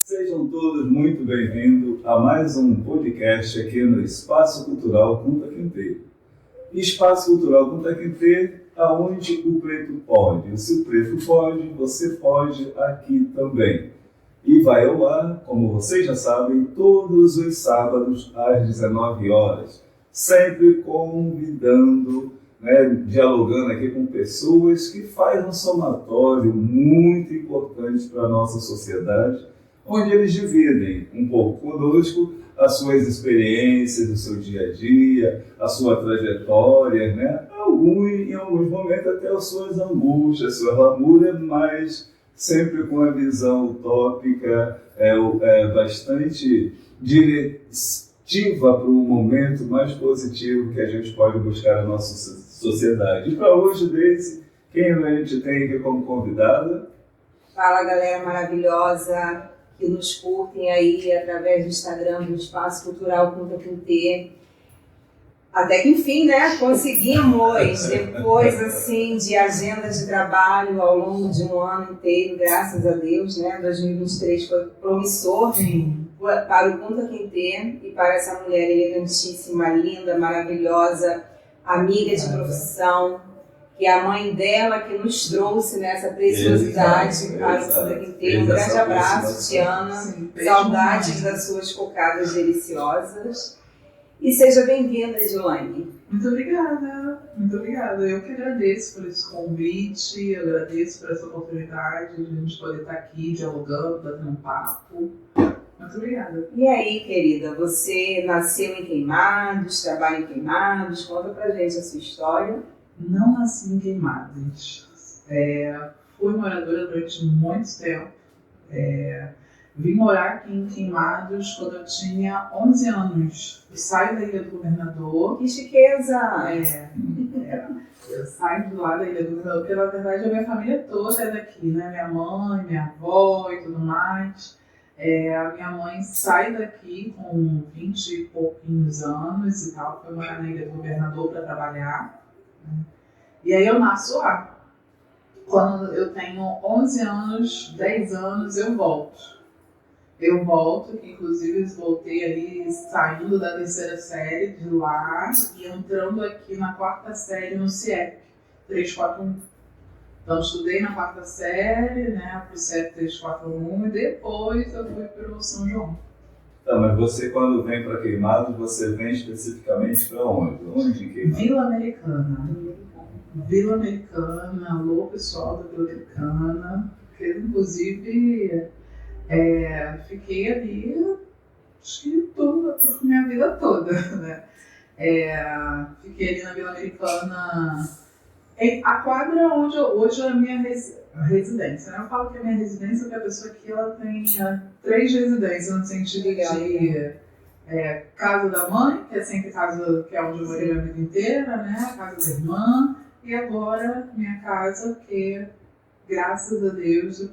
Sejam todos muito bem-vindos a mais um podcast aqui no Espaço Cultural Kunta Kinte. Espaço Cultural Kunta Kinte, aonde o preto pode. Se o preto pode, você pode aqui também. E vai ao ar, como vocês já sabem, todos os sábados às 19 horas. Sempre convidando, dialogando aqui com pessoas que fazem um somatório muito importante para a nossa sociedade, onde eles dividem um pouco conosco as suas experiências do seu dia a dia, a sua trajetória, em alguns momentos até as suas angústias, sua lamúria, mas sempre com a visão utópica, bastante diretiva para um momento mais positivo que a gente pode buscar na nossa sociedade. E para hoje, Deise, quem a gente tem aqui como convidada? Fala, galera maravilhosa que nos curtem aí através do Instagram do Espaço Cultural Kunta Kinte. Até que enfim, conseguimos, depois assim, de agenda de trabalho ao longo de um ano inteiro, graças a Deus, 2023 foi promissor para o Kunta Kinte e para essa mulher elegantíssima, linda, maravilhosa, amiga de profissão, que é a mãe dela que nos trouxe nessa preciosidade para o Kunta Kinte. Um grande abraço, Tiana, saudades das suas cocadas deliciosas. E seja bem-vinda, Edilane. Muito obrigada. Eu que agradeço por esse convite, agradeço por essa oportunidade de a gente poder estar aqui dialogando, batendo um papo. Muito obrigada. E aí, querida, você nasceu em Queimados, trabalha em Queimados, conta pra gente a sua história. Não nasci em Queimados. Fui moradora durante muito tempo. Vim morar aqui em Queimados quando eu tinha 11 anos. Eu saio da Ilha do Governador. Que chiqueza! Eu saio de lá da Ilha do Governador, porque na verdade a minha família toda é daqui, Minha mãe, minha avó e tudo mais. A minha mãe sai daqui com 20 e pouquinhos anos e tal, foi morar na Ilha do Governador para trabalhar. E aí eu nasço lá. Quando eu tenho 11 anos, 10 anos, eu volto. Que inclusive voltei ali saindo da terceira série de lá e entrando aqui na quarta série no CIEP 341. Então estudei na quarta série, pro CIEP 341 e depois eu fui para o São João. Tá, mas você quando vem para Queimados, você vem especificamente para onde? Onde em Queimados? Vila Americana, alô pessoal da Vila Americana, que inclusive fiquei ali, acho que a minha vida toda, Fiquei ali na Vila Americana, a quadra onde hoje é a minha residência, Eu falo que a minha residência porque a pessoa aqui ela tem 3 residências, no sentido de casa da mãe, que é sempre casa que é onde eu morei a vida inteira, casa da irmã, e agora minha casa, que graças a Deus,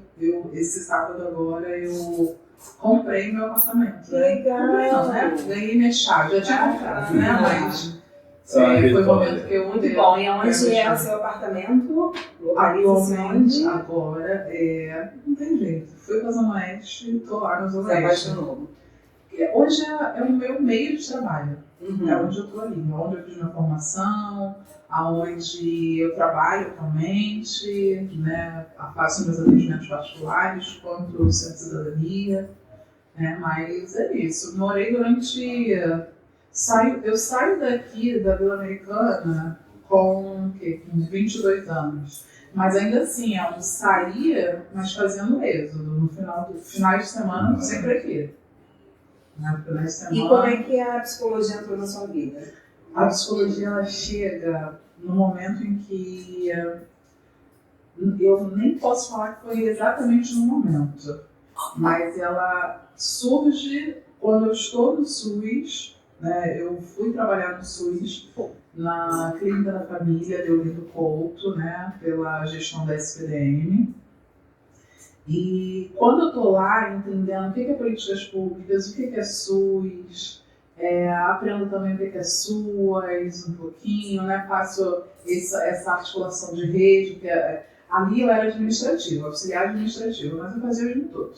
esse sábado agora eu comprei meu apartamento. Legal! Comprei não, Ganhei minha chave, já tinha comprado, Mas foi o momento que eu muito bom. E onde é o seu apartamento? Atualmente, agora, não tem jeito. Fui para a Zona Oeste e estou lá na Zona Oeste. Hoje é o meu meio de trabalho. É onde eu estou ali, onde eu fiz minha formação, aonde eu trabalho atualmente, faço meus atendimentos particulares quanto o Centro de Cidadania, mas é isso. Morei durante... Eu saio daqui da Vila Americana com 22 anos, mas ainda assim, eu saía, mas fazendo êxodo. No final de semana, sempre aqui. E como é que a psicologia entrou na sua vida? A psicologia ela chega no momento em que eu nem posso falar que foi exatamente no momento, mas ela surge quando eu estou no SUS, Eu fui trabalhar no SUS, na Clínica da Família de Olinda Couto, pela gestão da SPDM. E quando eu estou lá entendendo o que é políticas públicas, o que é SUS, aprendo também o que é SUAS um pouquinho, faço essa articulação de rede, que Ali eu era administrativa, auxiliar administrativa, mas eu fazia o dia todo.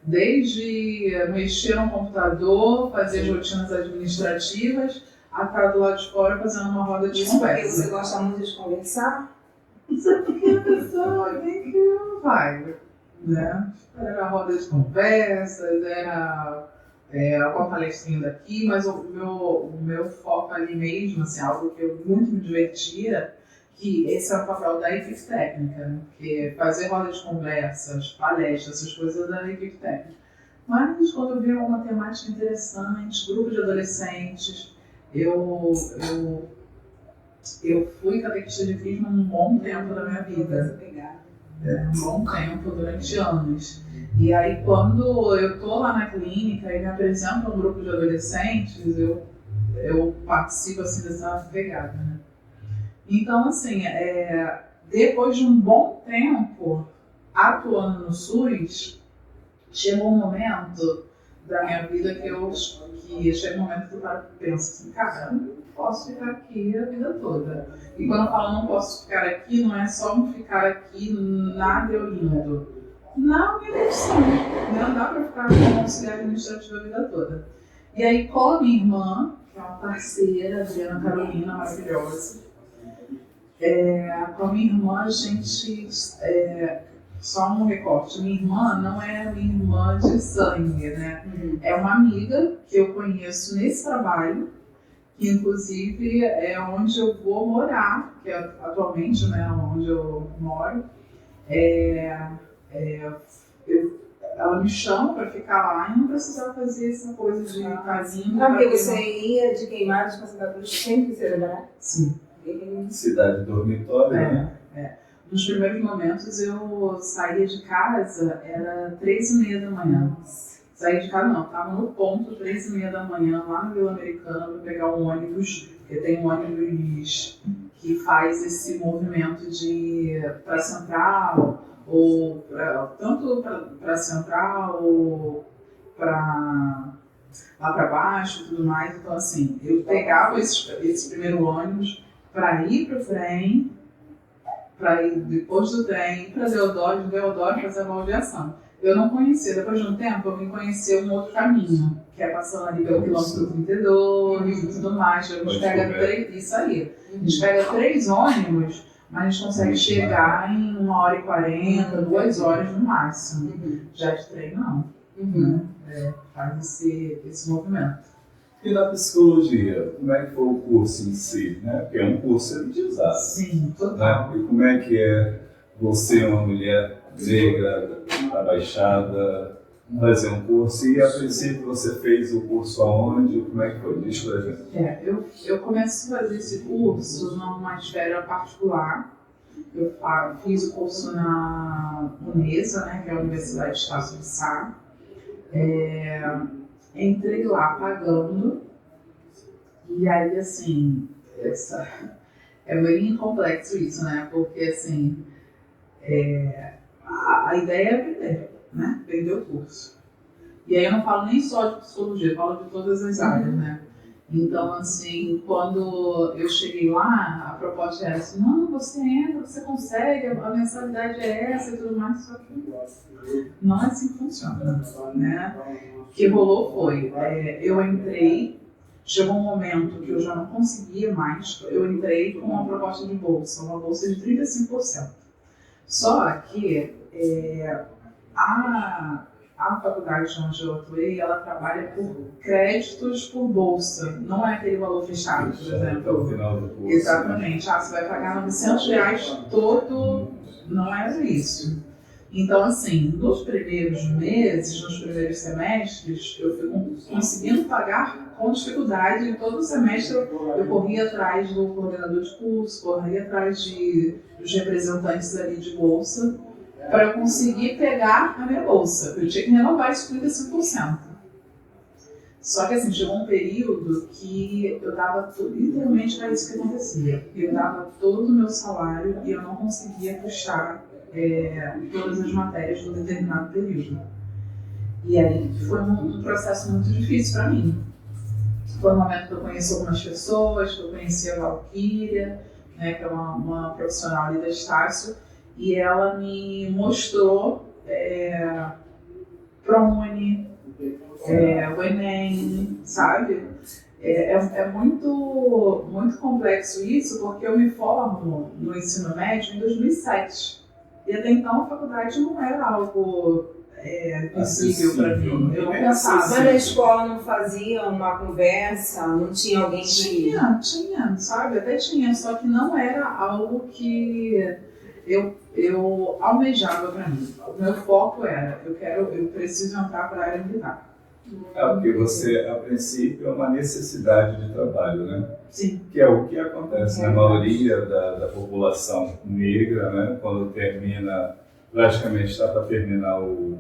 Desde mexer no computador, fazer as rotinas administrativas, a estar do lado de fora fazendo uma roda de conversa. Porque você gosta muito de conversar? Isso é porque a pessoa tem que vai, né? Era roda de conversas, era uma palestrinha daqui, mas o meu foco ali mesmo, assim, algo que eu muito me divertia, que esse é o papel da equipe técnica, né? Que fazer roda de conversas, palestras, essas coisas da equipe técnica. Mas quando eu vi alguma temática interessante, grupo de adolescentes, eu fui catequista de crisma um bom tempo da minha vida. Um bom tempo, durante anos. E aí quando eu tô lá na clínica e me apresento a um grupo de adolescentes, eu participo assim dessa pegada, né? Então, assim, depois de um bom tempo atuando no SUS, chegou um momento da minha vida que chega um momento que eu penso assim, cara, eu não posso ficar aqui a vida toda. E quando eu falo não posso ficar aqui, não é só ficar aqui nada eu lindo. Na minha profissão, não dá para ficar como auxiliar administrativo a vida toda. E aí, com a minha irmã, que é uma parceira, a Adriana Carolina, maravilhosa, com a minha irmã, a gente, só um recorte, minha irmã não é minha irmã de sangue, né? É uma amiga que eu conheço nesse trabalho, que inclusive é onde eu vou morar, que é atualmente, né, onde eu moro. Ela me chama para ficar lá e não precisava fazer essa coisa de casinho. Porque você ia de Queimados para Santa Cruz sempre que você trabalhar? Sim. Cidade dormitório, né? Nos primeiros momentos eu saía de casa, era 3h30 da manhã. Saía de casa não, estava no ponto 3h30 da manhã, lá no Vila Americana, para pegar um ônibus, porque tem um ônibus que faz esse movimento de para Central, ou tanto para Central, ou lá para baixo e tudo mais. Então, assim, eu pegava esse primeiro ônibus para ir para o trem, para ir depois do trem, para Deodoro, de Deodoro fazer a baldeação. Eu não conhecia, depois de um tempo eu vim conhecer um outro caminho, que é passando ali pelo quilômetro 32 e tudo mais. A gente pega 3 ônibus, mas a gente consegue chegar em 1h40, 2 horas no máximo. Já de trem não. Faz esse movimento. E na psicologia, como é que foi o curso em si? Né? Porque é um curso elitizado. Sim, total. Né? E como é que é você, uma mulher negra, abaixada, fazer um curso? E a princípio você fez o curso aonde? Como é que foi? Diz pra gente. Eu comecei a fazer esse curso numa esfera particular. Eu fiz o curso na UNESA, né, que é a Universidade de Estácio de Sá. Entrei lá pagando, e aí, assim, é bem complexo isso, né? Porque, assim, a ideia é vender, né? Vender o curso. E aí eu não falo nem só de psicologia, eu falo de todas as áreas, né? Então, assim, quando eu cheguei lá, a proposta era assim, não, você entra, você consegue, a mensalidade é essa e tudo mais, só que não é assim que funciona, né? O que rolou foi, eu entrei, chegou um momento que eu já não conseguia mais, eu entrei com uma proposta de bolsa, uma bolsa de 35%. Só que a faculdade onde eu atuei, ela trabalha por créditos por bolsa, não é aquele valor fechado, por exemplo. No final do curso. Exatamente. Você vai pagar R$900 todo, não é isso. Então, assim, nos primeiros meses, nos primeiros semestres, eu fui conseguindo pagar com dificuldade. Em todo o semestre eu corria atrás do coordenador de curso, corria atrás dos representantes ali de bolsa, para eu conseguir pegar a minha bolsa. Eu tinha que renovar esses 35%. Só que assim, chegou um período que eu dava tudo, literalmente era isso que acontecia. Eu dava todo o meu salário e eu não conseguia puxar todas as matérias no determinado período. E aí foi um processo muito difícil para mim. Foi um momento que eu conheci algumas pessoas, que eu conheci a Valquíria, né, que é uma profissional ali da Estácio, e ela me mostrou ProUni, o Enem, sabe? É muito, muito complexo isso, porque eu me formo no ensino médio em 2007. E até então a faculdade não era algo visível para mim. Eu não pensava. Mas a escola não fazia uma conversa, não tinha alguém que... Tinha, sabe? Até tinha, só que não era algo que eu almejava para mim. O meu foco era, eu preciso entrar para a área militar. Porque você, a princípio, é uma necessidade de trabalho, né? Sim. Que é o que acontece na maioria da população negra, né? Quando termina, praticamente está para terminar o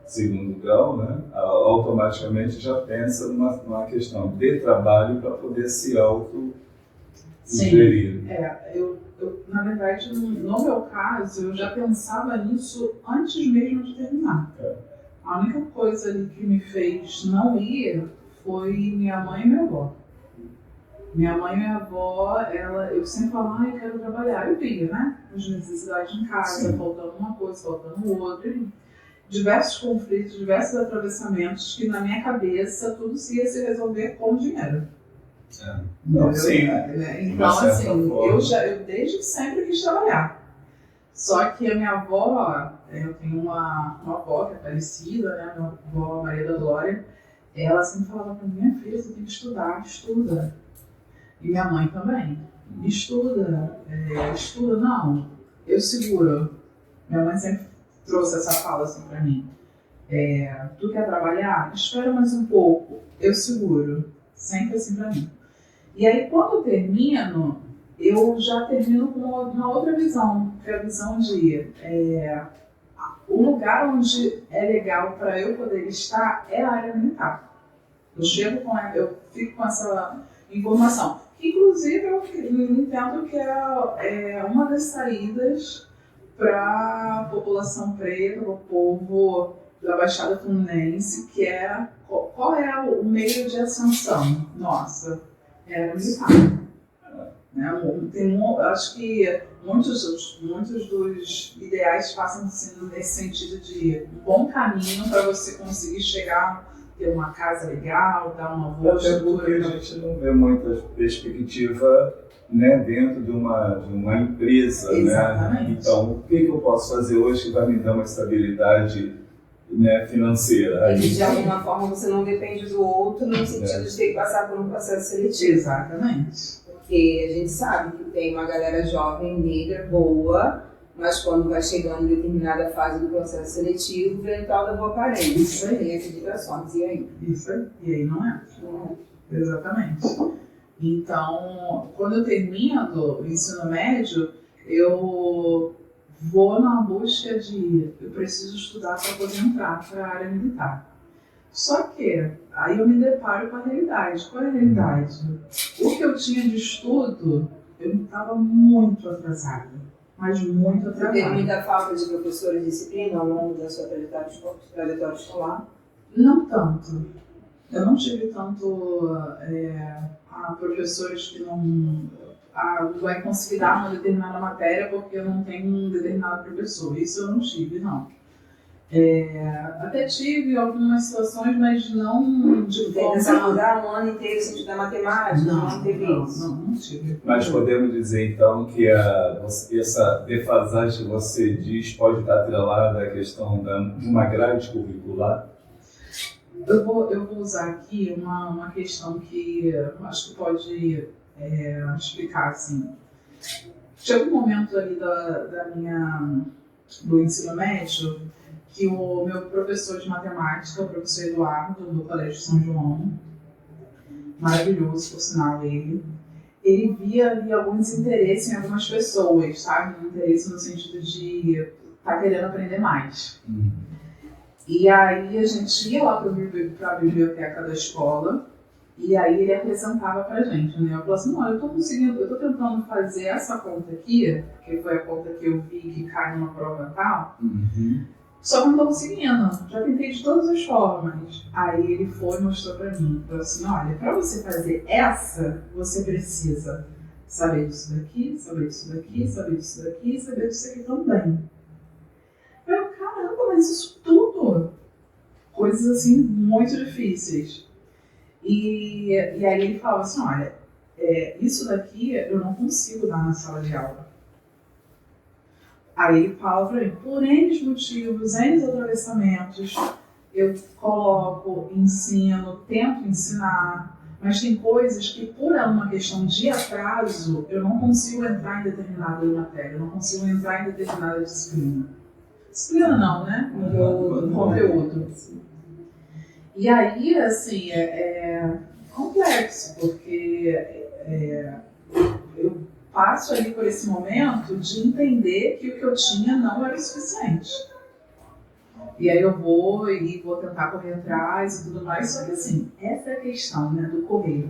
segundo grau, né? Automaticamente já pensa numa questão de trabalho para poder se auto-gerir. Eu, na verdade, no meu caso, eu já pensava nisso antes mesmo de terminar. A única coisa ali que me fez não ir foi minha mãe e minha avó. Minha mãe e minha avó, eu sempre falava, eu quero trabalhar. Eu via, né? As necessidades em casa, faltando uma coisa, faltando outra. E diversos conflitos, diversos atravessamentos que na minha cabeça tudo ia se resolver com dinheiro. Não, sim. Então, assim, eu desde sempre quis trabalhar. Só que a minha avó, eu tenho uma avó que é falecida, né? Minha avó Maria da Glória, ela sempre falava para mim, minha filha, você tem que estudar, estuda. E minha mãe também, estuda, não, eu seguro. Minha mãe sempre trouxe essa fala assim para mim. Tu quer trabalhar? Espera mais um pouco, eu seguro. Sempre assim para mim. E aí, quando eu termino, eu já termino com uma outra visão, que é a visão de o lugar onde é legal para eu poder estar é a área militar. Eu fico com essa informação. Inclusive, eu entendo que é uma das saídas para a população preta, para o povo da Baixada Fluminense, que é qual é o meio de ascensão nossa? É militar. Acho que muitos dos ideais passam nesse sentido de um bom caminho para você conseguir chegar, ter uma casa legal, dar uma boa estrutura. Porque a gente não vê muita perspectiva, né, dentro de uma empresa. Exatamente. Né? Então, o que eu posso fazer hoje que vai me dar uma estabilidade, né, financeira? E de alguma forma você não depende do outro no sentido de ter que passar por um processo seletivo. Exatamente. Porque a gente sabe que tem uma galera jovem, negra, boa, mas quando vai chegando em determinada fase do processo seletivo, vem o tal da boa aparência. Isso aí. Tem as indicações, e aí? Isso aí. E aí não é. Exatamente. Então, quando eu termino o ensino médio, eu vou na busca de eu preciso estudar para poder entrar para a área militar. Só que aí eu me deparo com a realidade. Qual é a realidade? O que eu tinha de estudo, eu estava muito atrasada, mas muito atrasada. Você teve muita falta de professores de disciplina ao longo da sua trajetória escolar? Não tanto. Eu não tive tanto professores que não vai conseguir dar uma determinada matéria porque eu não tenho um determinado professor. Isso eu não tive, não. Até tive algumas situações, mas não de forma... Você mudar um ano inteiro sem estudar matemática? Não teve isso? Não tive. Mas podemos dizer, então, que essa defasagem que você diz pode estar atrelada à questão de uma grade curricular? Eu vou usar aqui uma questão que acho que pode explicar, assim. Chega um momento ali do ensino médio que o meu professor de matemática, o professor Eduardo, do Colégio São João, maravilhoso, por sinal, ele via ali alguns interesses em algumas pessoas, sabe? Um interesse no sentido de estar querendo aprender mais. E aí a gente ia lá para a biblioteca da escola e aí ele apresentava pra gente, né? Eu falava assim, olha, eu tô tentando fazer essa conta aqui, que foi a conta que eu vi que cai numa prova tal, só que eu não tô conseguindo, já tentei de todas as formas. Aí ele foi e mostrou pra mim, falou assim, olha, pra você fazer essa, você precisa saber disso daqui, saber disso daqui, saber disso daqui e saber disso aqui também. Eu, caramba, mas isso tudo, coisas assim muito difíceis. E aí ele falava assim, olha, isso daqui eu não consigo dar na sala de aula. Aí ele fala para mim, por N motivos, N atravessamentos, eu coloco, ensino, tento ensinar, mas tem coisas que por uma questão de atraso, eu não consigo entrar em determinada matéria, eu não consigo entrar em determinada disciplina. Disciplina não, né? Conteúdo. E aí, assim, é complexo, porque eu passo ali por esse momento de entender que o que eu tinha não era o suficiente. E aí eu vou tentar correr atrás e tudo mais, só que assim, essa é a questão, né, do correr.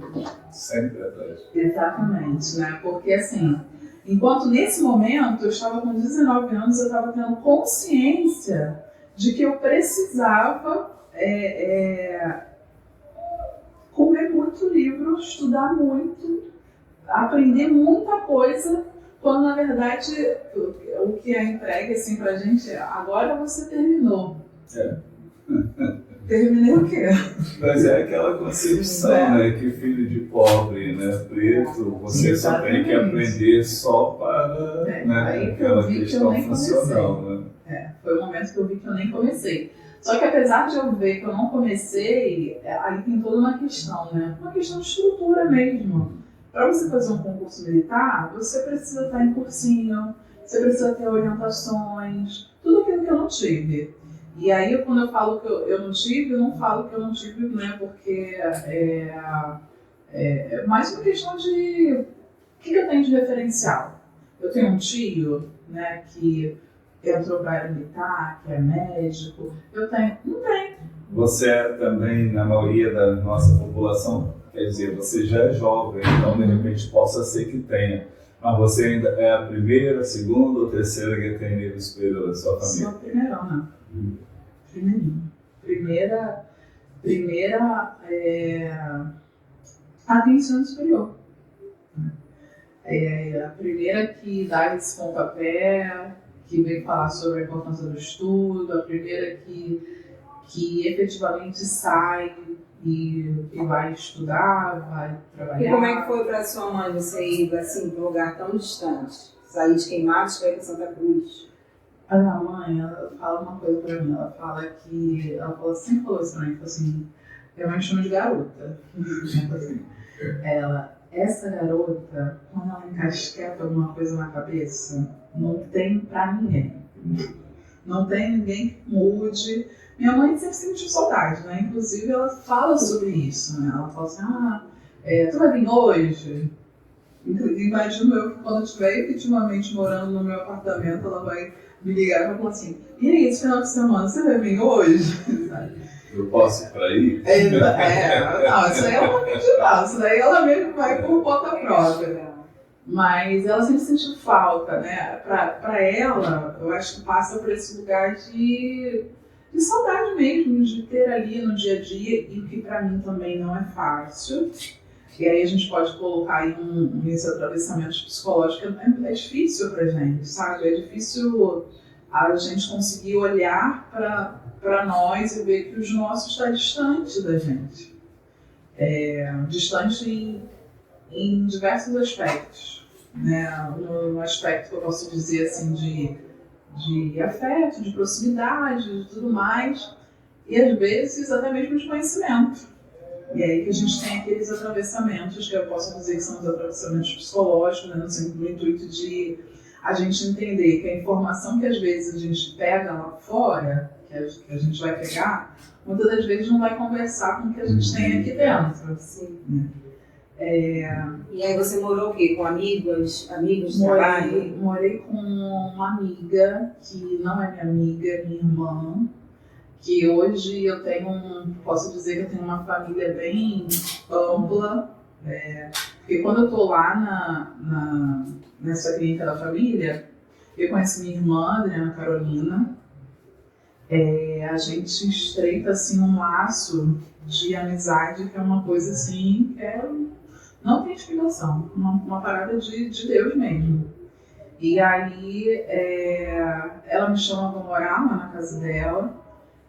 Sempre atrás. Exatamente, né, porque assim, enquanto nesse momento eu estava com 19 anos, eu estava tendo consciência de que eu precisava comer muito livro, estudar muito, aprender muita coisa, quando na verdade o que é entregue assim pra gente é, agora você terminou. Terminei o quê? Mas é aquela concepção, né, que filho de pobre, né, preto, você só tem que aprender só para né, aquela questão funcional. Né? Foi o momento que eu vi que eu nem comecei. Só que apesar de eu ver que eu não comecei, aí tem toda uma questão, né? Uma questão de estrutura mesmo. Para você fazer um concurso militar, você precisa estar em cursinho, você precisa ter orientações, tudo aquilo que eu não tive. E aí, quando eu falo que eu não tive, eu não falo que eu não tive, né? Porque é mais uma questão de o que eu tenho de referencial. Eu tenho um tio, né, que entrou para a área militar, que é médico. Eu tenho? Não tenho. Você é também, na maioria da nossa população, quer dizer, você já é jovem, então de repente possa ser que tenha. Mas você ainda é a primeira, segunda ou terceira que tem nível superior da sua família? Sou a primeirona. Primeira até ensino superior. A primeira que dá esse pontapé, que vem falar sobre a importância do estudo, a primeira que efetivamente sai e vai estudar, vai trabalhar. E como é que foi para sua mãe você ir assim, para um lugar tão distante? Sair de Queimados para ir para Santa Cruz? A minha mãe, ela fala uma coisa pra mim, ela sempre falou isso pra mim, assim, minha mãe chama de garota. Essa garota, quando ela encasqueta alguma coisa na cabeça, não tem pra ninguém. Não tem ninguém que mude. Minha mãe sempre sentiu saudade, né? Inclusive ela fala sobre isso, né? Ela fala assim, tu vai vir hoje? Imagino eu que quando eu estiver efetivamente morando no meu apartamento, ela vai me ligar e vai falar assim, e aí, esse final de semana, você vai vir hoje? Eu posso ir para aí? Não, isso aí ela não pediu não, isso daí ela mesmo vai por conta própria. Mas ela sempre sentiu falta, né? Pra ela, eu acho que passa por esse lugar de saudade mesmo, de ter ali no dia a dia, e que pra mim também não é fácil. E aí a gente pode colocar aí esse atravessamento psicológico, é difícil pra gente, sabe? É difícil a gente conseguir olhar para nós e ver que os nossos está distante da gente. Distante em diversos aspectos. Né? No aspecto que eu posso dizer assim, de afeto, de proximidade e tudo mais, e às vezes até mesmo de conhecimento. E aí que a gente tem aqueles atravessamentos, que eu posso dizer que são os atravessamentos psicológicos, né? No intuito de a gente entender que a informação que às vezes a gente pega lá fora, que a gente vai pegar, muitas das vezes não vai conversar com o que a gente tem aqui dentro. Sim. E aí você morou o quê? Com amigos de trabalho? Morei com uma amiga, que não é minha amiga, é minha irmã, que hoje eu posso dizer que eu tenho uma família bem ampla, porque quando eu estou lá nessa clínica da família, eu conheço minha irmã, Adriana Carolina, a gente estreita assim, um laço de amizade, que é uma coisa assim, que é Não tem explicação, uma parada de Deus mesmo. E aí ela me chama para morar lá na casa dela,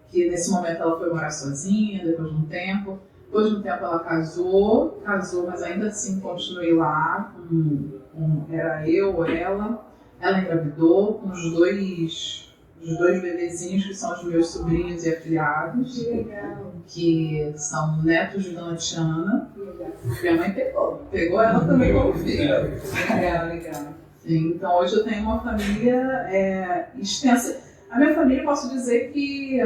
que nesse momento ela foi morar sozinha, depois de um tempo. Depois de um tempo ela casou, mas ainda assim continuei lá, era eu, ela engravidou com os dois bebezinhos que são os meus sobrinhos e afilhados, que são netos de Dona Tiana. Minha mãe pegou ela também como filha. Legal. Então hoje eu tenho uma família extensa. A minha família, posso dizer que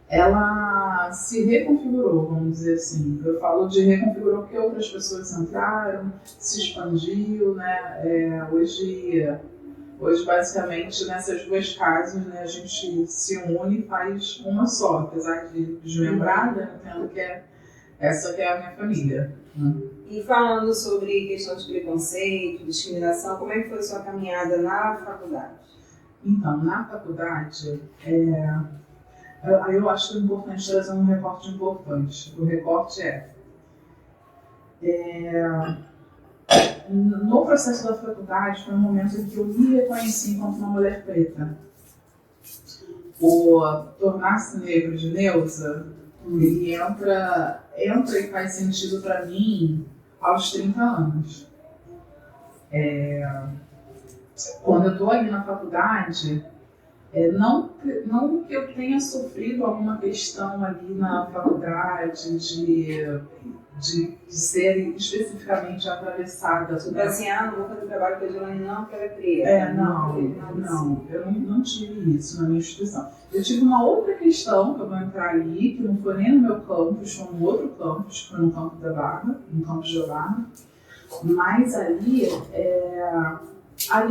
ela se reconfigurou, vamos dizer assim. Eu falo de reconfigurou porque outras pessoas entraram, se expandiu, né? Hoje, basicamente, nessas duas casas, né, a gente se une e faz uma só, apesar de desmembrada, eu entendo que essa que é a minha família. E falando sobre questão de preconceito, discriminação, como é que foi a sua caminhada na faculdade? Então, na faculdade, eu acho que é importante trazer um recorte importante. O recorte no processo da faculdade foi um momento em que eu me reconheci enquanto uma mulher preta. O Tornar-se Negro de Neuza, ele entra e faz sentido para mim aos 30 anos. Quando eu estou ali na faculdade, não que eu tenha sofrido alguma questão ali na faculdade de ser especificamente atravessada. Tipo assim, no boca do trabalho que a Dilane não quer preta. Eu não tive isso na minha instituição. Eu tive uma outra questão que eu vou entrar ali, que não foi nem no meu campus, foi no outro campus, foi no campus da Barra, no campus da Barra. Mas ali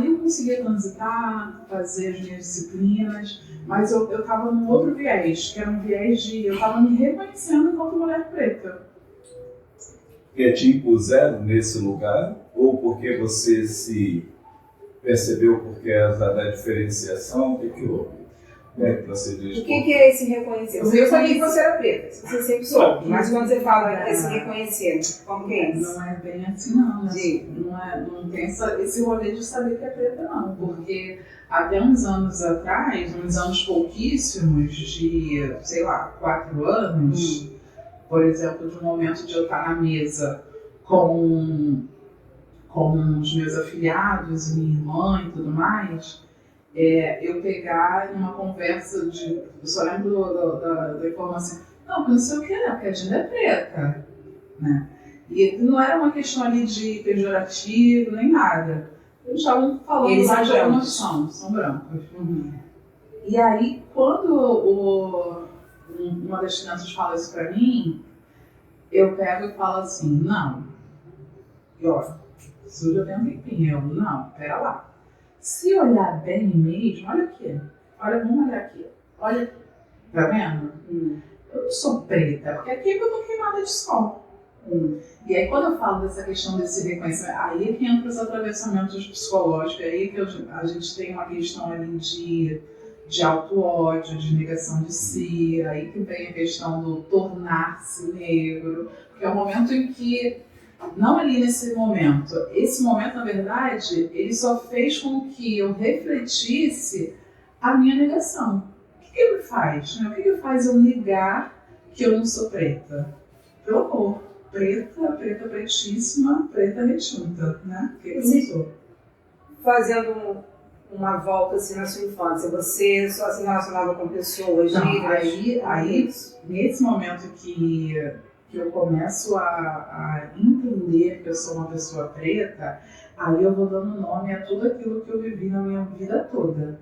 eu conseguia transitar, fazer as minhas disciplinas, mas eu estava num outro viés, que era um viés eu estava me reconhecendo enquanto mulher preta. Porque te impuseram nesse lugar, ou porque você se percebeu porque da diferenciação? O que houve? Você diz, o que é esse reconhecer? Eu sabia que você era preta, você sempre soube, mas quando você fala esse reconhecer, como que é isso? Não é bem assim não, não tem esse rolê de saber que é preta não, porque até uns anos atrás, uns anos pouquíssimos, de, sei lá, 4 anos, por exemplo, de um momento de eu estar na mesa com os meus afilhados e minha irmã e tudo mais, eu pegar numa conversa eu só lembro da informação, não sei o que porque a Dinda é preta, né? E não era uma questão ali de pejorativo, nem nada. Eles estavam falando eles lá de são emoção, são brancos. E aí, quando uma das crianças fala isso pra mim, eu pego e falo assim, não. E olha, isso já tem um tempinho. Não, pera lá. Se olhar bem mesmo, olha aqui. Vamos olhar aqui. Olha aqui. Tá vendo? Eu não sou preta, porque aqui eu tô queimada de sol. E aí, quando eu falo dessa questão desse reconhecimento, aí é que entra os atravessamentos psicológicos, aí que a gente tem uma questão ali de auto-ódio, de negação de si, aí que vem a questão do tornar-se negro, que é o momento em que, não ali nesse momento, esse momento, na verdade, ele só fez com que eu refletisse a minha negação. O que ele faz? O que faz eu negar que eu não sou preta? Pelo amor. Preta, pretíssima, preta retinta, né? Que eu sou. Fazendo uma volta assim na sua infância, você só se relacionava com pessoas negras? Aí, nesse momento que eu começo a entender que eu sou uma pessoa preta, aí eu vou dando nome a tudo aquilo que eu vivi na minha vida toda.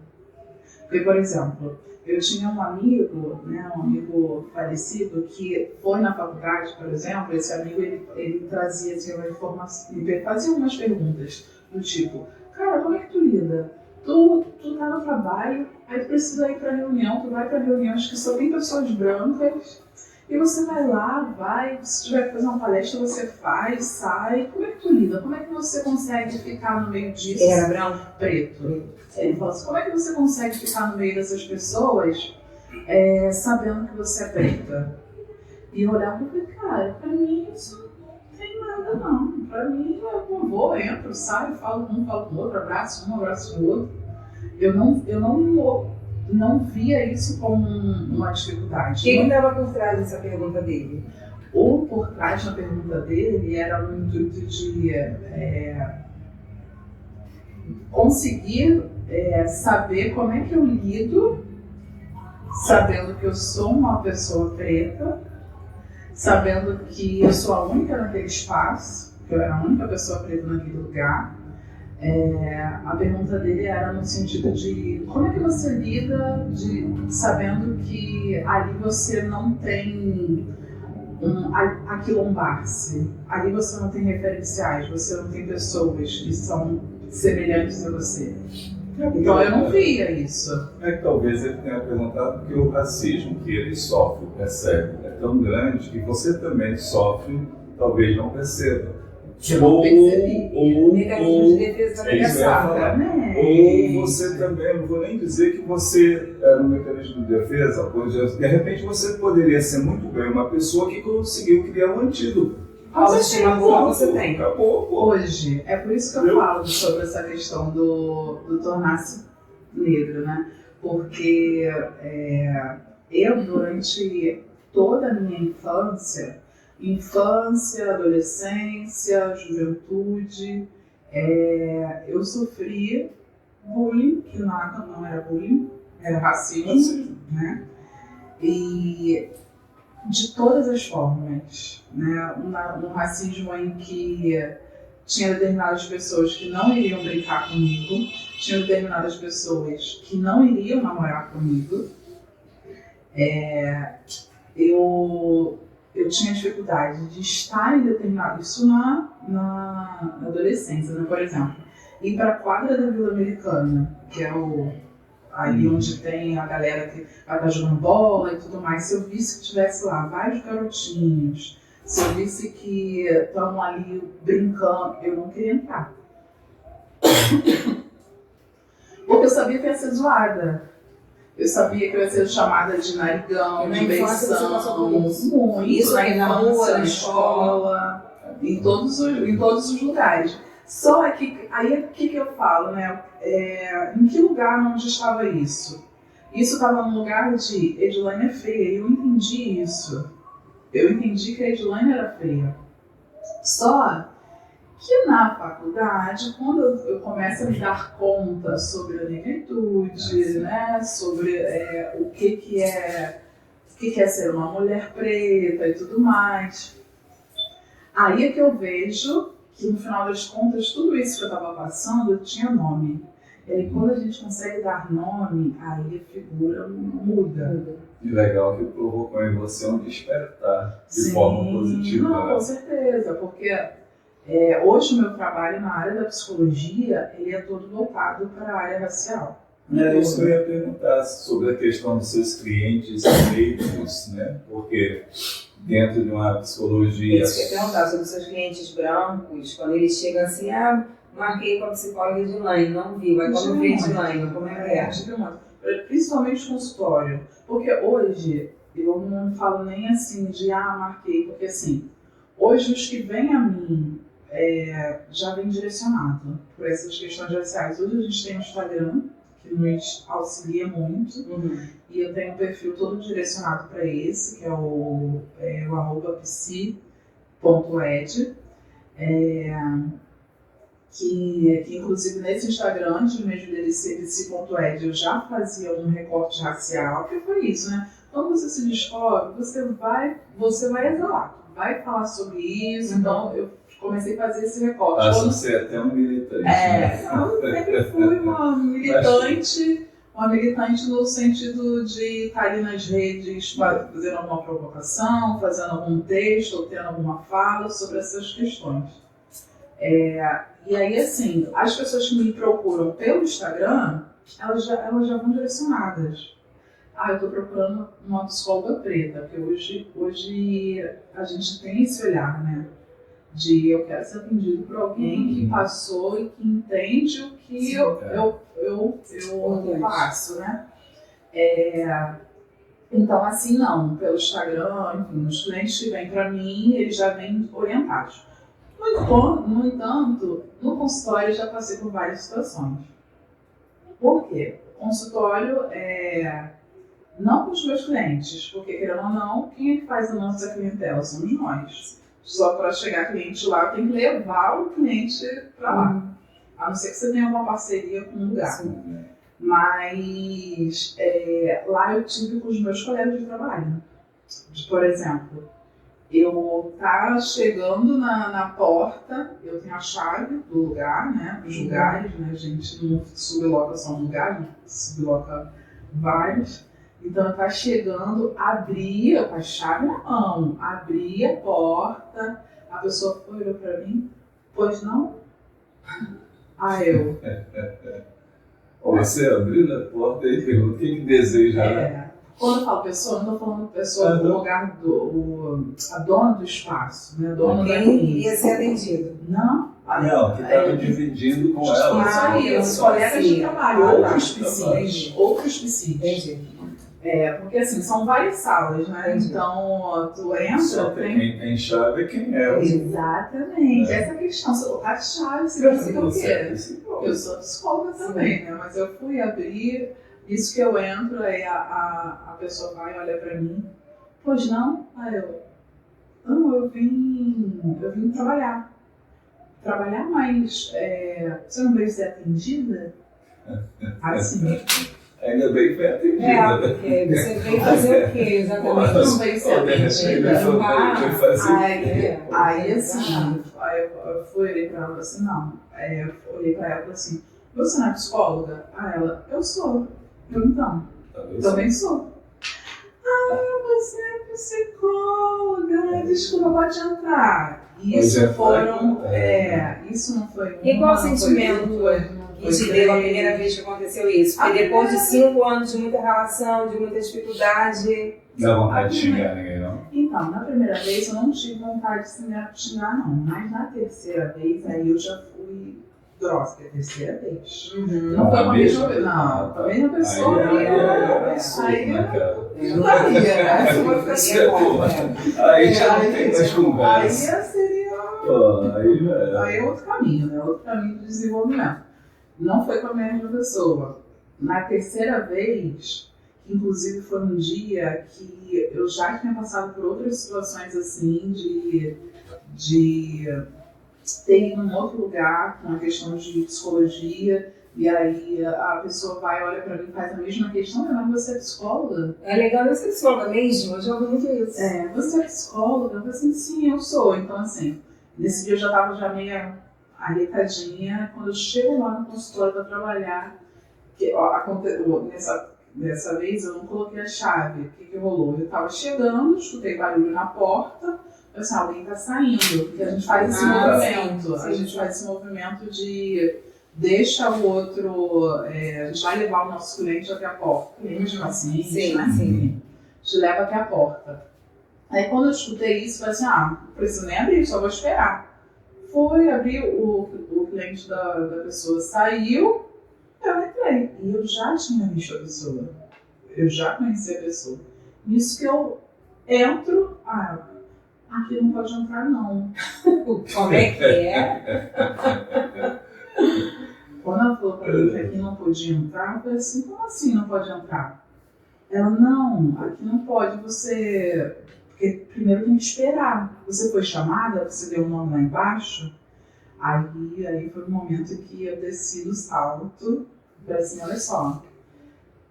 Porque, por exemplo, eu tinha um amigo falecido, que foi na faculdade, por exemplo, esse amigo ele trazia assim, uma informação, ele fazia umas perguntas do tipo, cara, como é que tu lida? Tu tá no trabalho, aí tu precisa ir pra reunião, tu vai pra reuniões que só tem pessoas brancas, e você vai lá, se tiver que fazer uma palestra, você faz, sai. Como é que tu lida? Como é que você consegue ficar no meio disso? Ele era branco? Preto. Ele falou assim, como é que você consegue ficar no meio dessas pessoas sabendo que você é preta? E eu olhava e falei, cara, pra mim isso não tem nada não. Pra mim, eu vou, entro, saio, falo com um, falo com o outro, abraço um, abraço o outro. Eu não via isso como uma dificuldade. Quem estava por trás dessa pergunta dele? Ou por trás da pergunta dele era no intuito de conseguir saber como é que eu lido, sabendo que eu sou uma pessoa preta, sabendo que eu sou a única naquele espaço, que eu era a única pessoa preta naquele lugar. A pergunta dele era no sentido de como é que você lida sabendo que ali você não tem aquilombar-se, ali você não tem referenciais, você não tem pessoas que são semelhantes a você. Então eu não via isso. É que talvez ele tenha perguntado porque o racismo que ele sofre, percebe, é tão grande que você também sofre, talvez não perceba. Eu não percebi. Mecanismo de defesa da negação. Ou você também, não vou nem dizer que você era um mecanismo de defesa, pois de repente você poderia ser muito bem uma pessoa que conseguiu criar um antídoto. A autoestima boa você tem. Acabou, pô. Hoje, é por isso que eu falo sobre essa questão do tornar-se negro, né? Porque eu, durante toda a minha infância, adolescência, juventude, eu sofri bullying, que não era bullying, era racismo, né? E de todas as formas, né? Um racismo em que tinha determinadas pessoas que não iriam brincar comigo, tinha determinadas pessoas que não iriam namorar comigo. Eu tinha dificuldade de estar em determinado... Isso na adolescência, né? Por exemplo, ir para a quadra da Vila Americana, que é ali onde tem a galera que vai estar jogando bola e tudo mais. Se eu visse que tivesse lá vários garotinhos, se eu visse que estão ali brincando, eu não queria entrar. Porque eu sabia que ia ser zoada. Eu sabia que eu ia ser chamada de narigão, de beição, muito, isso na na rua, infância, na na escola, em todos os lugares. Só que aí o que eu falo, né? Em que lugar onde estava isso? Isso estava no lugar de Edilane é feia, e eu entendi isso. Eu entendi que a Edilane era feia. Só que na faculdade, quando eu começo a me dar conta sobre a negritude, né, sobre o que é ser uma mulher preta e tudo mais, aí é que eu vejo que no final das contas tudo isso que eu estava passando tinha nome. E aí quando a gente consegue dar nome, aí a figura muda. E legal que provocou em você um despertar de Sim, forma positiva. Não, com certeza, porque hoje o meu trabalho na área da psicologia, ele é todo voltado para a área racial. É isso que eu ia perguntar sobre a questão dos seus clientes negros, né? Porque dentro de uma psicologia... Isso que eu ia perguntar sobre os seus clientes brancos, quando eles chegam assim, marquei com a psicóloga Edilane, não viu, aí quando vê Edilane, como é que é? Principalmente consultório, porque hoje eu não falo nem assim de marquei, porque assim, hoje os que vêm a mim já vem direcionado por essas questões raciais. Hoje a gente tem um Instagram que nos auxilia muito, e eu tenho um perfil todo direcionado para esse, que é o @psi.ed, que inclusive nesse Instagram, antes mesmo dele ser psi.ed, eu já fazia um recorte racial, que foi isso, né? Quando você se descobre, você vai exalar, vai falar sobre isso, então eu comecei a fazer esse recorte. Você é até um militante. Eu sempre fui uma militante no sentido de estar ali nas redes fazendo alguma provocação, fazendo algum texto ou tendo alguma fala sobre essas questões. E aí, assim, as pessoas que me procuram pelo Instagram, elas já vão direcionadas. Eu estou procurando uma psicóloga preta, porque hoje a gente tem esse olhar, né? De eu quero ser atendido por alguém que passou e que entende o que eu faço, né? Então, assim, não. Pelo Instagram, enfim, os clientes que vêm para mim, eles já vêm orientados. No entanto, no consultório eu já passei por várias situações. Por quê? O consultório não com os meus clientes, porque, querendo ou não, quem é que faz a nossa clientela? Somos nós. Só para chegar cliente lá, tem que levar o cliente para lá. A não ser que você tenha uma parceria com um lugar. Sim. Mas lá eu tive com os meus colegas de trabalho. Por exemplo, eu tá chegando na porta, eu tenho a chave do lugar, né? Os lugares, né? A gente não subloca só um lugar, né? Subloca vários. Então eu tá chegando, abri com a chave na mão, abri a porta, a pessoa olhou pra mim, pois não? Eu. Você abriu a porta e perguntou o que deseja, né? Quando eu falo pessoa, não estou falando pessoa do lugar a dona do espaço, né? Dona da Quem ia ser atendido. Não. Não, que estava dividindo com ela. Isso aí, os colegas de trabalho, outros psicólogos. Entendi. Porque assim, são várias salas, né? Entendi. Então, tu entra, Quem tem chave é quem é. Exatamente. Essa questão, você colocar chave, você vai ser o quê? Eu sou psicóloga também, né? Mas eu fui abrir, isso que eu entro, aí a pessoa vai, olha pra mim, pois não? Eu vim trabalhar. Trabalhar, mas você não veio ser atendida? Assim. Ainda bem que foi atendida. Porque você veio fazer o quê, exatamente? Não veio ser atendida. Aí assim, eu fui olhei pra ela assim, não. Aí eu olhei pra ela e falei assim, você não é psicóloga? Ela, eu sou. Eu então, também sou. Você é psicóloga, desculpa, pode entrar. Isso foram, isso não foi E qual o sentimento que te deu a primeira vez que aconteceu isso? Porque depois de 5 anos de muita relação, de muita dificuldade... Dá vontade de xingar ninguém, não? Então, na primeira vez eu não tive vontade de xingar, não. Mas na terceira vez, aí eu já fui grossa, que é a terceira vez. Não foi uma mesma vez, não. Foi a mesma pessoa. Aí já não tem mais conversa. Aí seria... Aí é outro caminho, né? Outro caminho de desenvolvimento. Não foi com a mesma pessoa. Na terceira vez, que inclusive foi um dia que eu já tinha passado por outras situações assim, de ter ido em outro lugar com uma questão de psicologia, e aí a pessoa vai, olha pra mim e faz a mesma questão, mas você é psicóloga? É legal eu ser psicóloga mesmo, eu já ouvi muito isso. Você é psicóloga? Eu falei assim, sim, eu sou. Então assim, nesse dia eu já estava meio arretadinha. Quando eu chego lá no consultório para trabalhar, dessa vez eu não coloquei a chave. O que rolou? Eu estava chegando, escutei barulho na porta, eu assim, alguém está saindo, porque a gente faz esse movimento. Sim. A gente faz esse movimento de deixa o outro, a gente vai levar o nosso cliente até a porta. Cliente, paciente, né? Sim. A gente leva até a porta. Aí quando eu escutei isso, eu falei assim, não preciso nem abrir, só vou esperar. Fui, abri, o cliente da pessoa saiu, eu entrei. E eu já tinha visto a pessoa. Eu já conhecia a pessoa. Nisso que eu entro, aqui não pode entrar não. Como é que é? Quando ela falou pra mim que aqui não podia entrar, eu falei assim, como assim não pode entrar? Ela, não, aqui não pode, você... Porque primeiro tem que esperar. Você foi chamada, você deu um nome lá embaixo. Aí foi o momento que eu desci do salto. Falei assim, olha só,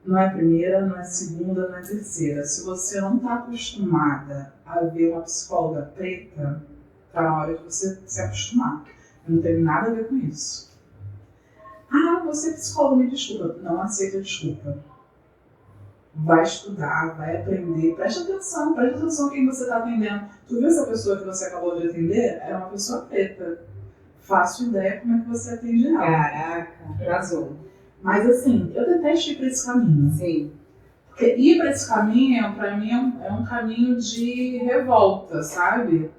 não é a primeira, não é a segunda, não é a terceira. Se você não está acostumada a ver uma psicóloga preta, está na hora de você se acostumar. Eu não tenho nada a ver com isso. Você é psicóloga, me desculpa. Não aceita desculpa. Vai estudar, vai aprender, preste atenção quem você está atendendo. Tu viu essa pessoa que você acabou de atender? Era uma pessoa preta. Faço ideia como é que você atende ela. Caraca, arrasou. Mas assim, eu detesto ir para esse caminho. Sim. Porque ir para esse caminho, para mim, é um caminho de revolta, sabe?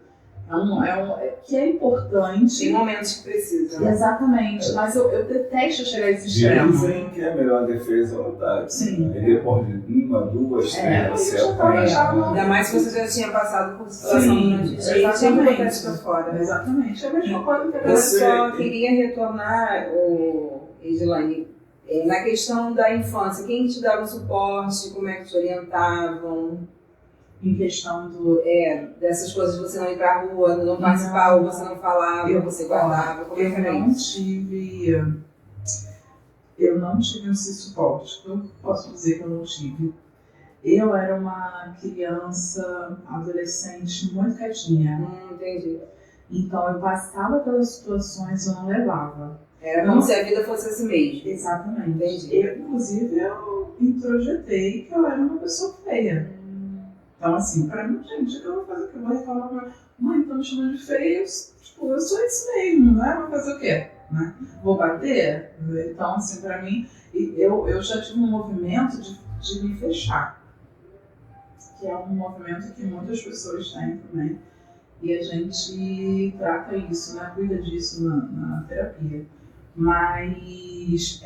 que é importante. Tem momentos que precisam. Né? Exatamente, mas eu detesto chegar a esse extremo. Dizem que a melhor defesa é o ataque. Sim. Aí depois de 1, 2, 3, você apanha. Ainda mais se você já tinha passado por situação durante o dia e tinha que botar isso pra fora. Exatamente, é a mesma coisa que Eu só queria retornar, Edilane, na questão da infância. Quem te dava suporte, como é que te orientavam? Em questão dessas coisas de você não ir pra rua, não participar, ou você não falava, você guardava, como é que era isso? Eu não tive esse suporte, eu posso dizer que eu não tive. Eu era uma criança, adolescente, muito quietinha. Entendi. Então eu passava pelas situações e eu não levava. Era como se a vida fosse assim mesmo. Exatamente. Entendi. Inclusive, eu introjetei que eu era uma pessoa feia. Então, assim, pra mim, gente, eu vou fazer o quê? Eu vou reclamar pra mãe, estão me chamando de feio. Tipo, eu sou isso mesmo, né? Vou fazer o quê? Né? Vou bater? Então, assim, pra mim, eu já tive um movimento de me fechar. Que é um movimento que muitas pessoas têm também. E a gente trata isso, né? Cuida disso na terapia. Mas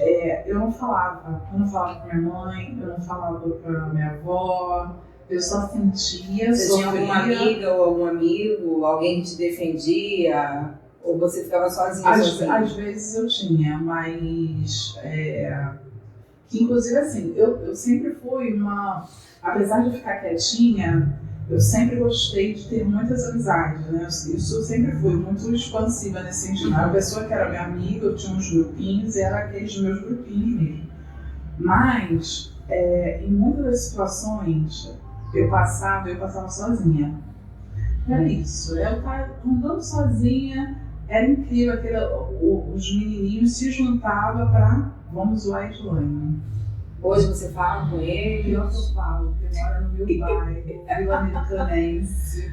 eu não falava pra minha mãe, eu não falava pra minha avó, eu só sentia, Você tinha alguma amiga ou algum amigo, alguém que te defendia, ou você ficava sozinha? Às vezes eu tinha, mas que inclusive assim, eu sempre fui apesar de ficar quietinha, eu sempre gostei de ter muitas amizades, né? Isso eu sempre fui muito expansiva nesse sentido. A pessoa que era minha amiga, eu tinha uns grupinhos e era aqueles meus grupinhos mesmo. Mas, em muitas das situações, eu passava sozinha. Era isso. Eu estava andando sozinha, era incrível, os menininhos se juntavam para vamos zoar a Edilane. Hoje você fala com ele? Eu falo, porque mora no meu bairro, Vila Americanense.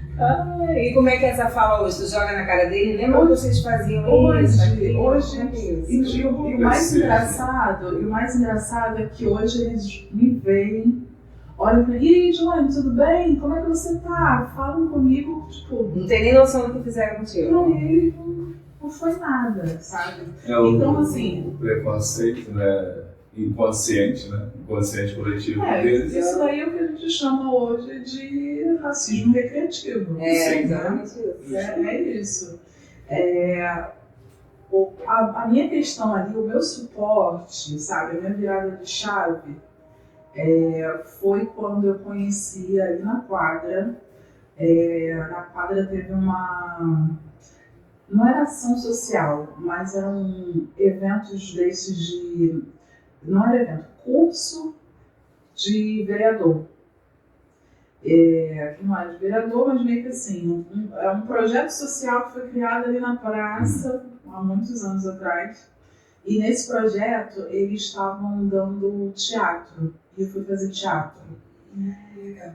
E como é que é essa fala hoje? Tu joga na cara dele? Lembra que vocês faziam isso? E o mais engraçado é que hoje eles me veem, olham pra mim, e aí, Edilane, tudo bem? Como é que você tá? Falam comigo, tipo... Não tem nem noção do que fizeram contigo. Pra ele não foi nada, sabe? Então, assim... O preconceito, né? Inconsciente, né? Inconsciente coletivo deles. Isso daí é o que a gente chama hoje de racismo recreativo. Exatamente isso. É isso. A minha questão ali, o meu suporte, sabe, a minha virada de chave, foi quando eu conheci ali na quadra. Na quadra teve não era ação social, mas eram eventos desses de... Não era evento, curso de vereador. Que não é de vereador, mas meio que assim, é um projeto social que foi criado ali na praça, há muitos anos atrás. E nesse projeto, eles estavam dando teatro, e eu fui fazer teatro.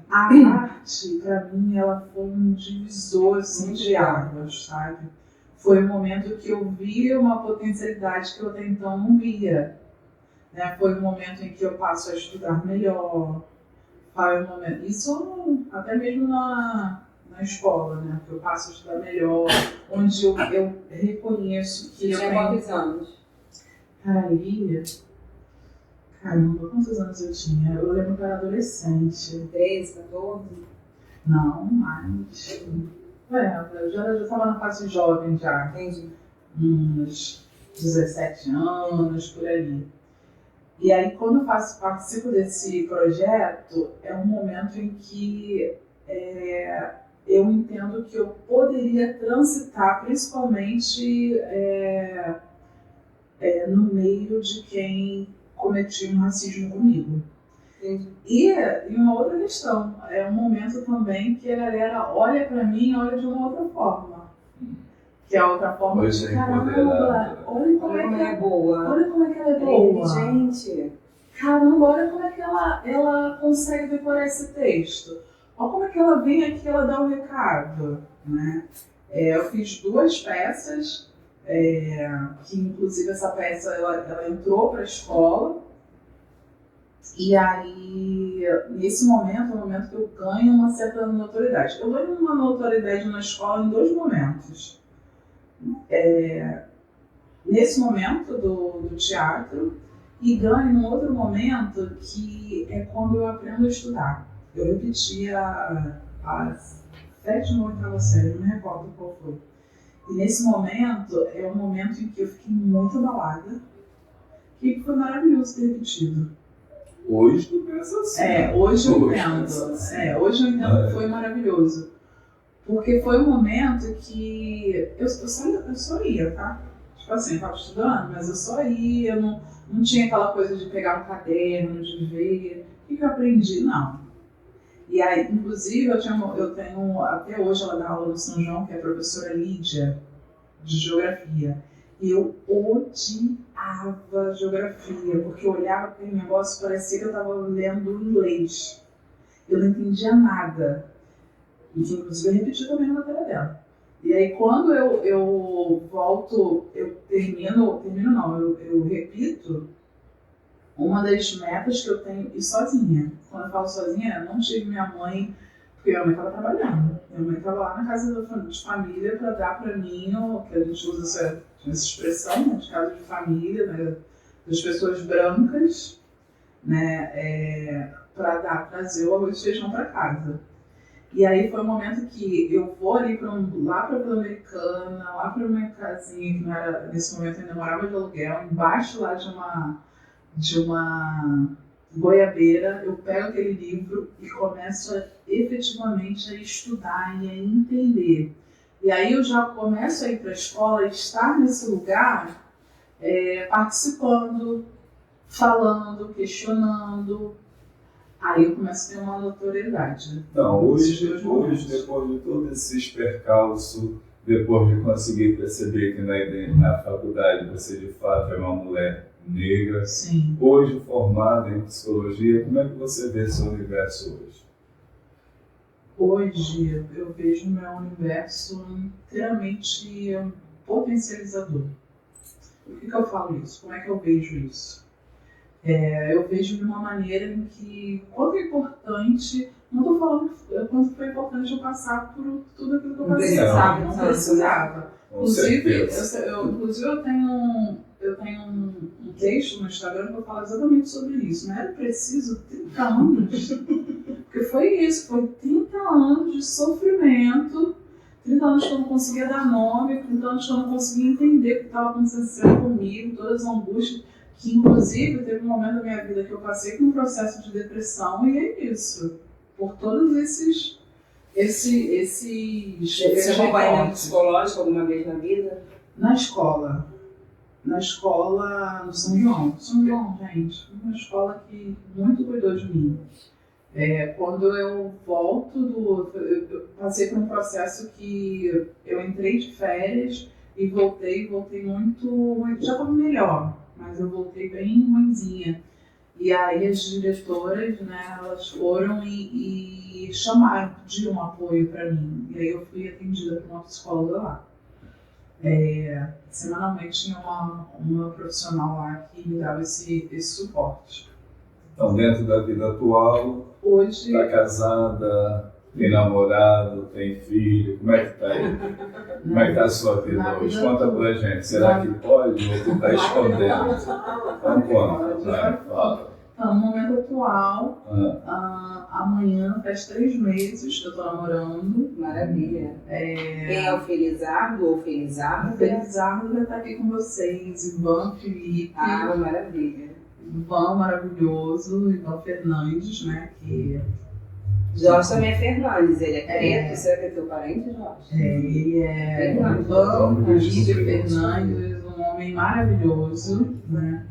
A arte, para mim, ela foi um divisor assim, de águas, sabe? Foi um momento que eu vi uma potencialidade que eu até então não via. Né? Foi um momento em que eu passo a estudar melhor. Foi um momento, isso até mesmo na escola, né? Que eu passo a estudar melhor, onde eu reconheço que eu tenho... quantos anos? Caramba, quantos anos eu tinha? Eu lembro que eu era adolescente. 13, 14? Não, mais... eu já estava na fase jovem já. Entendi. Uns 17 anos, por aí. E aí, quando eu participo desse projeto, é um momento em que eu entendo que eu poderia transitar, principalmente no meio de quem cometia um racismo comigo. Entendi. E uma outra questão, é um momento também que a galera olha pra mim e olha de uma outra forma. Que é a outra forma de caramba, olha como é boa. Olha como é que ela é boa. Gente. Caramba, olha como é que ela consegue decorar esse texto. Olha como é que ela vem aqui e ela dá o recado. Né? Eu fiz 2 peças, que inclusive essa peça ela entrou para a escola. E aí, nesse momento, é o momento que eu ganho uma certa notoriedade. Eu ganho uma notoriedade na escola em 2 momentos. Nesse momento do teatro, e ganho em outro momento que é quando eu aprendo a estudar. Eu repeti a 7ª ou 8ª série, não me recordo qual foi. E nesse momento, é um momento em que eu fiquei muito abalada, que foi maravilhoso ter repetido. Hoje tu pensa assim. Hoje eu entendo. Hoje eu entendo que foi maravilhoso. Porque foi um momento que eu só ia, tá? Tipo assim, eu estava estudando, mas eu só ia, não tinha aquela coisa de pegar um caderno, de ver. O que eu aprendi? Não. E aí, inclusive, eu tenho, até hoje ela dá aula no São João, que é a professora Lídia, de Geografia. E eu odiava Geografia, porque eu olhava aquele negócio, parecia que eu estava lendo inglês. Eu não entendia nada. E que, inclusive, eu repeti também na matéria dela. E aí, quando eu volto, eu eu repito uma das metas que eu tenho, e sozinha. Quando eu falo sozinha, eu não tive minha mãe, porque minha mãe estava trabalhando. Minha mãe estava lá na casa de família para dar para mim, que a gente usa essa expressão, né, de casa de família, né, das pessoas brancas, né, para trazer o arroz e feijão para casa. E aí foi um momento que eu vou ali lá para a Vila Americana, lá para uma casinha que não era, nesse momento eu ainda morava de aluguel, embaixo lá de uma goiabeira, eu pego aquele livro e começo efetivamente a estudar e a entender. E aí eu já começo a ir para a escola, estar nesse lugar, participando, falando, questionando. Aí eu começo a ter uma notoriedade. Então, hoje, depois de todo esse percalço, depois de conseguir perceber que na faculdade você de fato é uma mulher negra, sim, hoje formada em psicologia, como é que você vê seu universo hoje? Hoje eu vejo o meu universo inteiramente potencializador. Por que eu falo isso? Como é que eu vejo isso? Eu vejo de uma maneira em que, quanto é importante, não estou falando quanto foi importante eu passar por tudo aquilo que eu passei, sabe? Não precisava. Inclusive, eu tenho um texto no Instagram que eu falo exatamente sobre isso. Não era preciso 30 anos, porque foi isso, foi 30 anos de sofrimento, 30 anos que eu não conseguia dar nome, 30 anos que eu não conseguia entender o que estava acontecendo comigo, todas as angústias. Que, inclusive, teve um momento da minha vida que eu passei por um processo de depressão e é isso. Por todos esses Você acompanhamento psicológico alguma vez na vida? Na escola no São João. São João, gente, uma escola que muito cuidou de mim. Quando eu volto eu passei por um processo que eu entrei de férias e voltei muito, já estava melhor. Mas eu voltei bem ruimzinha. E aí as diretoras, né, elas foram e chamaram, pediram um apoio para mim. E aí eu fui atendida por uma psicóloga lá. Semanalmente tinha uma profissional lá que me dava esse suporte. Então, dentro da vida atual, hoje está casada, tem namorado, tem filho, como é que tá aí? Como é que tá a sua vida hoje? Conta pra gente, será que pode ou tu tá escondendo? Então conta, vai, fala. Então, no momento atual, amanhã faz 3 meses que eu tô namorando. Maravilha. Quem é o Felizardo ou Felizardo? O Felizardo vai estar aqui com vocês, Ivan Felipe. Ah, maravilha. Ivan maravilhoso, Ivan Fernandes, né, que... Jorge também é Fernandes, ele é preto, será que é teu parente, Jorge? Ele é Ivan Fernandes, um homem maravilhoso, né?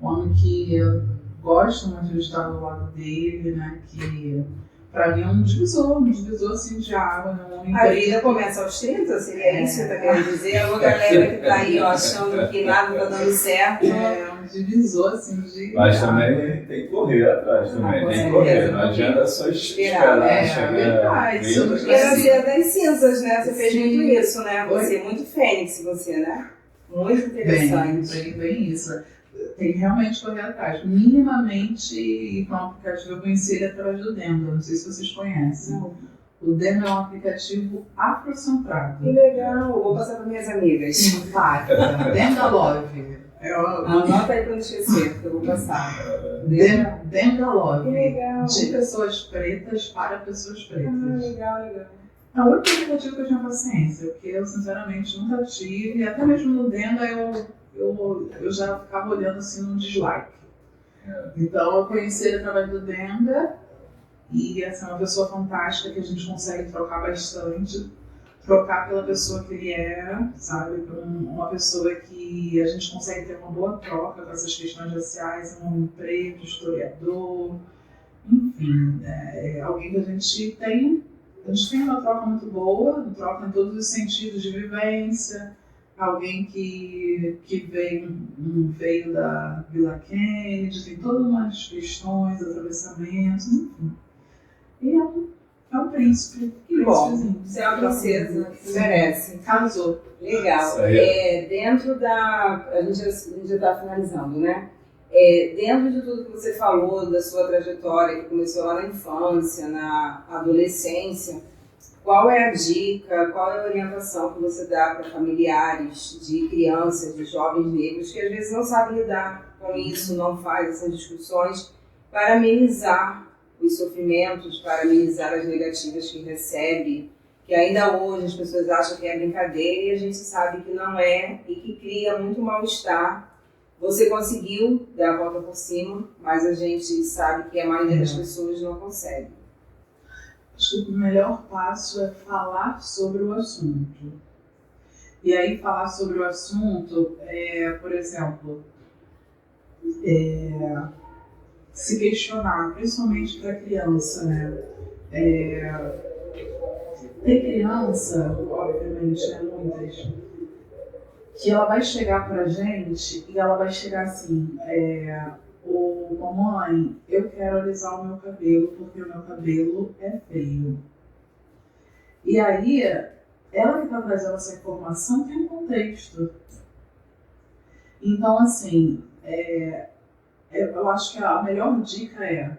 Um homem que eu gosto muito de estar do lado dele, né? Que pra mim é um divisor assim de água, né? Um homem a vida começa aos 30, seria isso que você tá querendo dizer? A galera que tá aí, ó, achando que nada tá dando certo. Um divisor assim de... Mas também tem que correr atrás também, tem que correr, não adianta só esperar chegar. Esperança das cinzas, né? Você fez muito isso, né? Você é muito fênix, você, né? Muito interessante. Bem isso. tem que realmente correr atrás. Minimamente ir para um aplicativo, eu conheci ele através do Denda, não sei se vocês conhecem. Não. O Denda é um aplicativo afrocentrado. Que legal, vou passar para minhas amigas. Simpática. Denda Love. Anota aí para não esquecer, que eu vou passar. Denda Love. Que legal. De pessoas pretas para pessoas pretas. Legal, legal. É o único aplicativo que eu tinha paciência, porque eu sinceramente nunca tive, e até mesmo no Denda eu já ficava olhando assim num dislike. Então eu conheci ele através do Denda, e essa é uma pessoa fantástica que a gente consegue trocar bastante, trocar pela pessoa que ele era, sabe? Uma pessoa que a gente consegue ter uma boa troca com essas questões raciais, um homem preto, historiador, enfim, alguém que a gente tem uma troca muito boa, uma troca em todos os sentidos de vivência, alguém que veio da Vila Kennedy, tem todas umas questões, atravessamentos, enfim. E é um príncipe. Que bom. Você é uma princesa que merece. Casou. Legal. Dentro da... A gente já está finalizando, né? Dentro de tudo que você falou, da sua trajetória, que começou lá na infância, na adolescência, qual é a dica, qual é a orientação que você dá para familiares de crianças, de jovens negros, que às vezes não sabem lidar com isso, não fazem essas discussões, para amenizar os sofrimentos, para amenizar as negativas que recebe, que ainda hoje as pessoas acham que é brincadeira e a gente sabe que não é, e que cria muito mal-estar. Você conseguiu dar a volta por cima, mas a gente sabe que a maioria das pessoas não consegue. Acho que o melhor passo é falar sobre o assunto. E aí falar sobre o assunto por exemplo, se questionar, principalmente para criança, né? Tem criança, obviamente, né, muitas, que ela vai chegar pra gente e ela vai chegar assim, mamãe, eu quero alisar o meu cabelo porque o meu cabelo é feio. E aí, ela que está trazendo essa informação tem um contexto. Então, assim, eu acho que a melhor dica é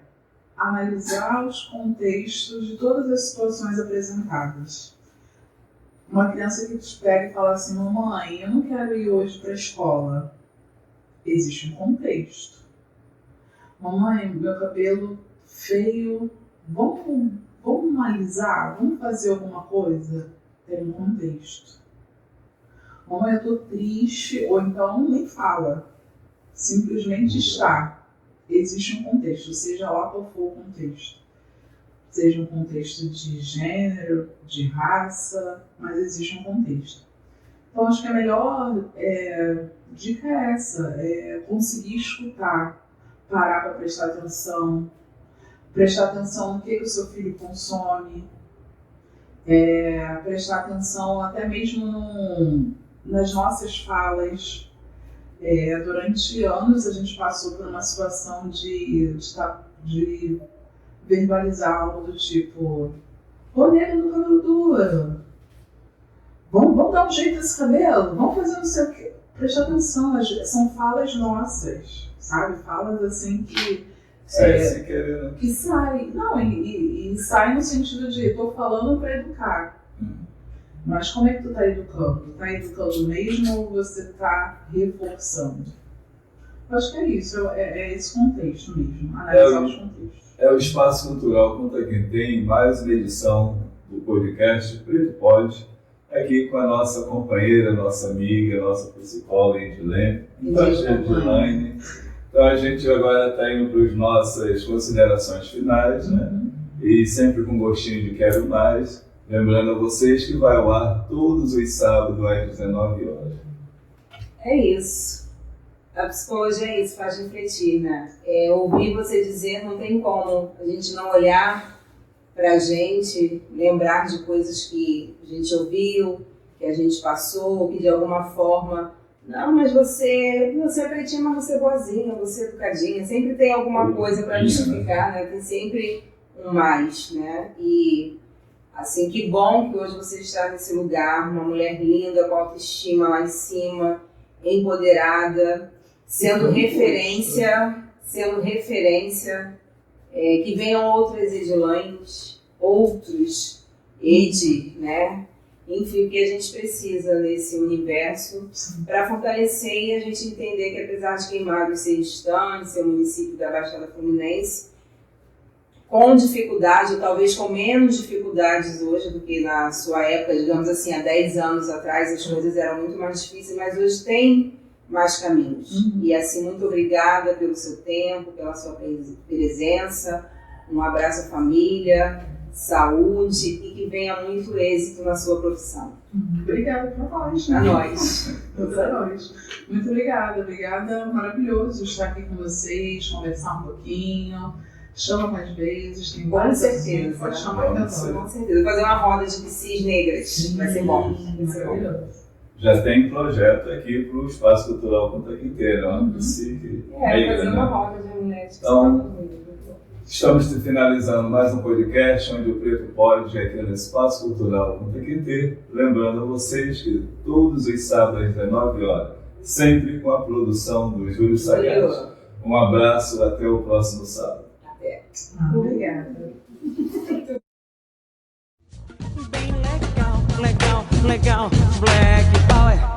analisar os contextos de todas as situações apresentadas. Uma criança que te pega e fala assim, mamãe, eu não quero ir hoje para a escola. Existe um contexto. Mamãe, meu cabelo feio, vamos analisar, vamos fazer alguma coisa? Tem um contexto. Mamãe, eu tô triste, ou então nem fala. Simplesmente está. Existe um contexto, seja lá qual for o contexto. Seja um contexto de gênero, de raça, mas existe um contexto. Então, acho que a melhor dica é essa, conseguir escutar, parar para prestar atenção no que o seu filho consome, prestar atenção até mesmo nas nossas falas. Durante anos a gente passou por uma situação de verbalizar algo do tipo, ô nega do cabelo duro, vamos dar um jeito nesse cabelo, vamos fazer não sei o quê. Presta atenção, são falas nossas, sabe? Falas assim que... sem querer, né? Que sai, não, e sai no sentido de, estou falando para educar. Mas como é que tu está educando? Está educando mesmo ou você está reforçando? Eu acho que é isso, é esse contexto mesmo, analisar os contextos. É o Espaço Cultural Conta Quem Tem, mais uma edição do podcast Preto Pode, aqui com a nossa companheira, nossa amiga, nossa psicóloga Edilene. Então a gente agora está indo para as nossas considerações finais, né? E sempre com gostinho de quero mais. Lembrando a vocês que vai ao ar todos os sábados às 19 horas. É isso. A psicologia é isso, faz refletir, né? Ouvir você dizer não tem como a gente não olhar pra gente, lembrar de coisas que a gente ouviu, que a gente passou, que de alguma forma... Não, mas você é pretinha, mas você é boazinha, você é educadinha. Sempre tem alguma coisa para justificar, né? Tem sempre um mais, né? E, assim, que bom que hoje você está nesse lugar, uma mulher linda, com autoestima lá em cima, empoderada. sendo referência, que venham outras edilães, outros né? Enfim, o que a gente precisa nesse universo para fortalecer e a gente entender que, apesar de Queimados ser distante, ser um município da Baixada Fluminense, com dificuldade, ou talvez com menos dificuldades hoje do que na sua época, digamos assim, há 10 anos atrás, as coisas eram muito mais difíceis, mas hoje tem mais caminhos. E assim, muito obrigada pelo seu tempo, pela sua presença, um abraço à família, saúde e que venha muito êxito na sua profissão. Obrigada para nós. Para nós. Para nós. Muito obrigada, maravilhoso estar aqui com vocês, conversar um pouquinho. Chama mais vezes, tem com certeza. Pode chamar ainda mais. Com certeza. Fazer uma roda de piscis negras. Vai ser bom. Maravilhoso. Já tem projeto aqui para o Espaço Cultural Conta Quinteira, fazer uma roda de mulheres. Então, estamos finalizando mais um podcast onde o Preto pode aqui no Espaço Cultural Conta Quinteira. Lembrando a vocês que todos os sábados às 19 horas, sempre com a produção do Júlio Sagaz. Um abraço, até o próximo sábado. Até. Obrigada. Legal, Black Power.